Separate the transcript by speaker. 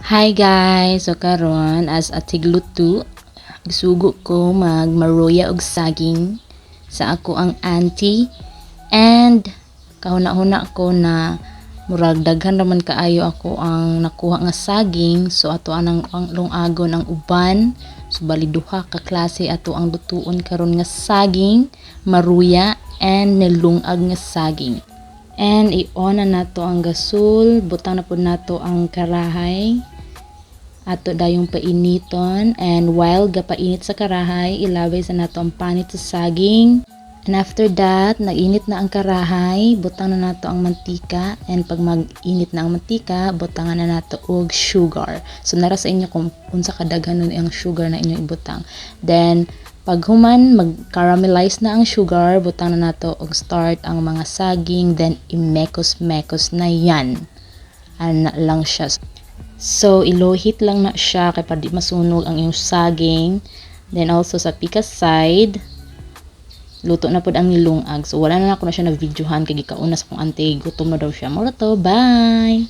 Speaker 1: Hi guys! So karon as a tigluto, gisugo ko magmaroya og saging sa ako ang auntie and kahuna-huna ko na murag daghan raman kaayo ako ang nakuha nga saging, so ato anang lungagon ang uban, so bali duha ka klase ato ang lutuon karon nga saging, maruya and nilungag nga saging. And i-on na nato ang gasol, butang na po nato ang karahay. Ato dayong painiton, and while gapainit sa karahay, ilaway sa nato ang panit sa saging. And after that, naginit na ang karahay, butang na nato ang mantika, and pag mag-init na ang mantika, butangan na nato og sugar. So nara sa inyo kung unsa kadaghan nun ang sugar na inyong ibutang. Then pag human mag-caramelize na ang sugar, butang na nato og start ang mga saging, then imekos-mekos na yan. Ana lang siya. So ilohit lang na siya kay para di masunog ang iyong saging. Then also sa pika side, luto na pod ang nilungag. So wala na ako na siya na videohan kay gikauna sa kong ante, gutom na daw siya. Mura to, bye.